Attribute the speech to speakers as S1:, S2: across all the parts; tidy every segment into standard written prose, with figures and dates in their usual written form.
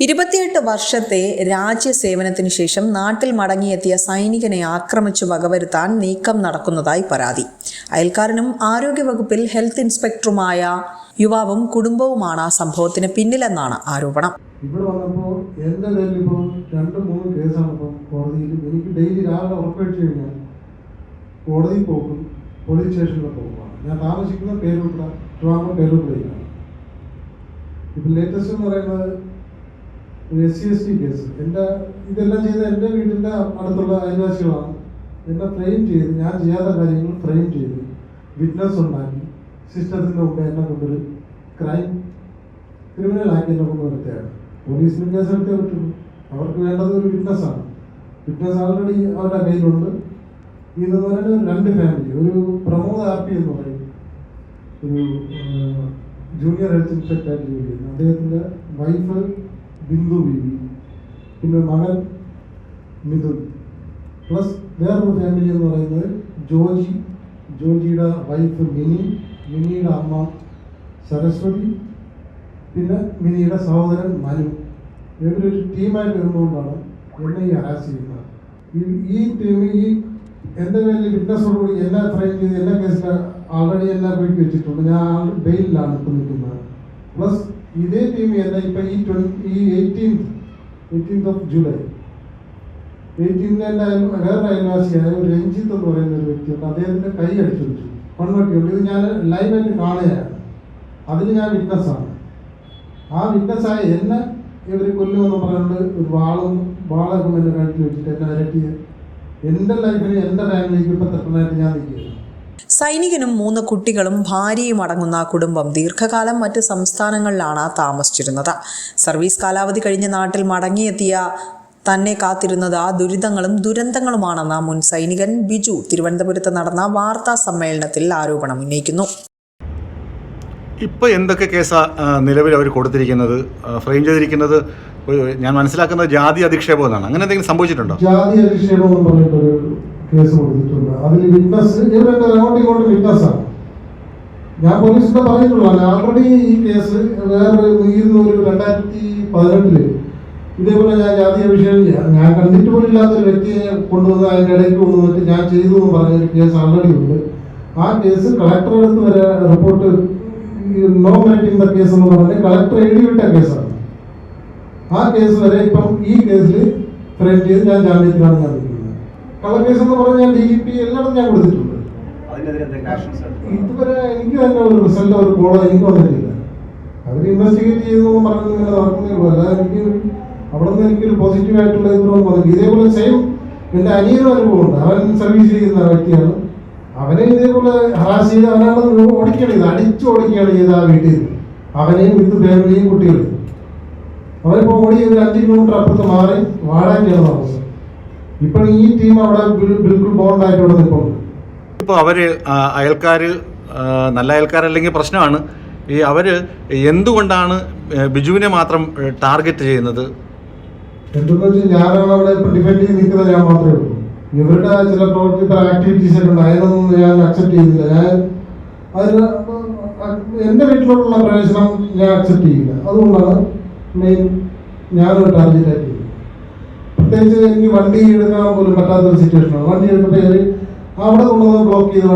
S1: 28 വർഷത്തെ രാജ്യസേവനത്തിന് ശേഷം നാട്ടിൽ മടങ്ങിയെത്തിയ സൈനികനെ ആക്രമിച്ചു വകവരുത്താൻ നീക്കം നടക്കുന്നതായി പരാതി. അയൽക്കാരനും ആരോഗ്യവകുപ്പിൽ ഹെൽത്ത് ഇൻസ്പെക്ടറുമായ യുവാവും കുടുംബവുമാണ് സംഭവത്തിന് പിന്നിലെന്നാണ് ആരോപണം.
S2: ഇവിടെ വന്നപ്പോൾ എൻ്റെ പേരിൽ ഇപ്പോൾ 2-3 കേസാണ് ഇപ്പോൾ കോടതിയിൽ. എനിക്ക് ഡെയിലി രാവിലെ ഉറപ്പഴിച്ചു കഴിഞ്ഞാൽ കോടതിയിൽ പോകും, പോലീസ് സ്റ്റേഷനിൽ പോകുവാണ്. ഞാൻ താമസിക്കുന്ന പേരൂർക്കട, ട്രിവാൻഡ്രം പേരൂർക്കടയിലാണ്. ഇപ്പം ലേറ്റസ്റ്റ് എന്ന് പറയുന്നത് SC/ST കേസ്. ഇതെല്ലാം ചെയ്ത് എൻ്റെ വീട്ടിൻ്റെ അടുത്തുള്ള അയൽവാസികളാണ് എന്നെ ഫ്രെയിം ചെയ്ത്, ഞാൻ ചെയ്യാത്ത കാര്യങ്ങൾ ഫ്രെയിം ചെയ്ത് വിറ്റ്നസ് ഉണ്ടാക്കി സിസ്റ്റത്തിൻ്റെ മുമ്പ് എന്നെ കൊണ്ടൊരു ക്രിമിനലാക്കി എന്നെ കൊണ്ട് നിർത്തിയാണ്. പോലീസിന് കേസെടുത്തേ പറ്റുള്ളൂ. അവർക്ക് വേണ്ടത് ഒരു വിറ്റ്നസ്സാണ്. വിറ്റ്നസ് ആൾറെഡി അവരുടെ കയ്യിലുണ്ട്. ഇതെന്ന് പറയുന്നത് 2 ഫാമിലി. ഒരു പ്രമോദ് ആർപി എന്ന് പറയും, ഒരു ജൂനിയർ ഹെൽത്ത് ഇൻസ്പെക്ടറായിട്ട് ജോലി ചെയ്യുന്നു. അദ്ദേഹത്തിൻ്റെ വൈഫ് ബിന്ദു ബീവി, പിന്നെ മകൻ മിഥുൻ, പ്ലസ് വേറൊരു ഫാമിലി എന്ന് പറയുന്നത് ജോജിയുടെ വൈഫ് മിനിയുടെ അമ്മ സരസ്വതി, പിന്നെ മിനിയുടെ സഹോദരൻ മനു. ഇവരൊരു ടീമായിട്ട് വരുന്നതുകൊണ്ടാണ് എന്നെ ഈ ഹരാസ് ചെയ്യുന്നത്. ഈ ടീം എൻ്റെ പേരിൽ വിറ്റ്നസോടുകൂടി എന്നെ ഫ്രെയിം ചെയ്ത് എല്ലാ കേസിൽ ആൾറെഡി എന്നെ പോയി വെച്ചിട്ടുണ്ട്. ഞാൻ ബെയിലാണ് ഇപ്പോൾ നിൽക്കുന്നത്. പ്ലസ് ഇതേ ടീം എന്നെ ഇപ്പം ഈ 18th ജൂലൈ 18 എൻ്റെ വേറെ അയൽവാസിയായ ഒരു രഞ്ജിത്ത് എന്ന് പറയുന്ന ഒരു വ്യക്തിയുണ്ട്. അദ്ദേഹത്തിൻ്റെ കൈ അടിച്ചു വെച്ചു, കൺവെർട്ടിയുണ്ട്. ഇത് ഞാൻ ലൈവായിട്ട് കാണുകയാണ്. അതിന് ഞാൻ വിറ്റ്നസ്സാണ്. ആ വിറ്റ്നസ്സായ എന്നെ ഇവർ കൊല്ലുമെന്ന് പറഞ്ഞുകൊണ്ട് ഒരു വാളൊക്കെ എന്നെ കഴുത്തിൽ വെച്ചിട്ട് എന്നെ അരട്ടി എൻ്റെ ലൈഫിന് എൻ്റെ ഫാമിലിക്ക് ഇപ്പം തെറ്റാനായിട്ട് ഞാൻ നിൽക്കുകയാണ്.
S1: സൈനികനും 3 കുട്ടികളും ഭാര്യയും അടങ്ങുന്ന കുടുംബം ദീർഘകാലം മറ്റ് സംസ്ഥാനങ്ങളിലാണ് താമസിച്ചിരുന്നത്. സർവീസ് കാലാവധി കഴിഞ്ഞ് നാട്ടിൽ മടങ്ങിയെത്തിയ തന്നെ കാത്തിരുന്നത് ദുരിതങ്ങളും ദുരന്തങ്ങളുമാണെന്ന് മുൻ സൈനികൻ ബിജു തിരുവനന്തപുരത്ത് നടന്ന വാർത്താ സമ്മേളനത്തിൽ ആരോപണം ഉന്നയിക്കുന്നു.
S3: ഇപ്പോൾ എന്തൊക്കെ കേസാണ് നിലവിൽ അവർ കൊടുത്തിരിക്കുന്നത്, ഫ്രെയിം ചെയ്തിരിക്കുന്നത്? ഞാൻ മനസ്സിലാക്കുന്നത് ജാതി അധിക്ഷേപം എന്നാണ്. അങ്ങനെ എന്തെങ്കിലും സംഭവിച്ചിട്ടുണ്ടോ?
S2: ജാതി അധിക്ഷേപം എന്ന് പറഞ്ഞിട്ടൊരു കേസ് കൊടുത്തിട്ടുണ്ട്. അതിൽ വിറ്റ്നസ് ഇവരുടെ അങ്ങോട്ടും വിറ്റ്നസ്സാണ്. ഞാൻ പോലീസിനെ പറഞ്ഞിട്ടുള്ളതാണ്. ആൾറെഡി ഈ കേസ് വേറെ 2018 ഇതേപോലെ ഞാൻ ജാതി അഭിഷേകം ഞാൻ കണ്ടിട്ട് പോലും ഇല്ലാത്തൊരു വ്യക്തിയെ കൊണ്ടുവന്ന് അതിൻ്റെ ഇടയ്ക്ക് കൊണ്ടുവന്നിട്ട് ഞാൻ ചെയ്തു എന്ന് പറഞ്ഞൊരു കേസ് ആൾറെഡി ഉണ്ട്. ആ കേസ് കളക്ടറുടെ അടുത്ത് വരെ report nominating the case എന്ന് പറഞ്ഞ് കളക്ടർ എഴുതിവിട്ട കേസാണ്. ആ കേസ് വരെ ഇപ്പം ഈ കേസിൽ ഫ്രെയിം ചെയ്ത് ഞാൻ ജാമ്യത്തിലാണ് ഞാൻ നിൽക്കുന്നത്. കള്ളക്കേസ് എന്ന് പറഞ്ഞാൽ ഞാൻ DGP എല്ലായിടത്തും ഞാൻ കൊടുത്തിട്ടുണ്ട്. ഇതുവരെ എനിക്ക് തന്നെ ഒരു റിസൾട്ട് ഒരു കോളോ എനിക്ക് വന്നിട്ടില്ല. അവർ ഇൻവെസ്റ്റിഗേറ്റ് ചെയ്യുന്നു പറഞ്ഞു ഇങ്ങനെ നടക്കുന്നേ ഉള്ളൂ. അല്ലാതെ എനിക്ക് അവിടെ നിന്ന് എനിക്കൊരു പോസിറ്റീവായിട്ടുള്ള ഇതൊന്നും വന്നില്ല. ഇതേപോലെ സെയിം എൻ്റെ അനിയനും അനുഭവമുണ്ട്. അവൻ സർവീസ് ചെയ്യുന്ന വ്യക്തിയാണ്. അവനെ ഇതേപോലെ ഹറാസ് ചെയ്ത് അവനാണ് ഓടിക്കുകയാണ് ചെയ്ത്, അടിച്ചു ഓടിക്കുകയാണ് ചെയ്ത് ആ വീട്ടിൽ നിന്ന്. അവനെയും വിത്ത് ഫാമിലിയും കുട്ടികളും. അവരിപ്പോൾ ഓടി ഒരു 5 കിലോമീറ്റർ അപ്പുറത്ത് മാറി വാടാക്കിയാണ് താമസം. ഇപ്പോൾ ഈ ടീം അവിടെ ബിൽക്കുൾ ബോണ്ടായിട്ട് ഇവിടെ നിൽപ്പുണ്ട്.
S3: ഇപ്പോൾ അവർ അയൽക്കാർ നല്ല അയൽക്കാരല്ലെങ്കിൽ പ്രശ്നമാണ്. അവർ എന്തുകൊണ്ടാണ് ബിജുവിനെ മാത്രം ടാർഗറ്റ് ചെയ്യുന്നത്?
S2: എന്തെന്ന് വെച്ചാൽ ഞാനാണ് അവിടെ ഇപ്പം ഡിഫെൻഡ് ചെയ്ത് നിൽക്കുന്നത്. ഞാൻ മാത്രമേ ഉള്ളൂ. ഇവരുടെ ചില ആക്ടിവിറ്റീസ് ഒക്കെ ഉണ്ട്. അതിനൊന്നും ഞാൻ അക്സെപ്റ്റ് ചെയ്യുന്നില്ല. ഞാൻ അതിന് എൻ്റെ വീട്ടിലോട്ടുള്ള പ്രവേശനം ഞാൻ അക്സെപ്റ്റ് ചെയ്യില്ല. അതുകൊണ്ടാണ് മെയിൻ ഞാനൊരു ടാർഗറ്റായിട്ട് ചെയ്യുന്നത്. പ്രത്യേകിച്ച് എനിക്ക് വണ്ടി എടുക്കാൻ പോലും പറ്റാത്തൊരു സിറ്റുവേഷനാണ്. വണ്ടി എടുക്കുമ്പോൾ അവിടെ കൊണ്ടുവന്ന് ബ്ലോക്ക് ചെയ്ത്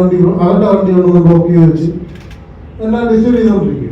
S2: അവരുടെ വണ്ടി കൊണ്ടുവന്ന് ബ്ലോക്ക് ചെയ്ത് വെച്ച് എല്ലാം ഡിസ്റ്റർബ് ചെയ്തുകൊണ്ടിരിക്കും.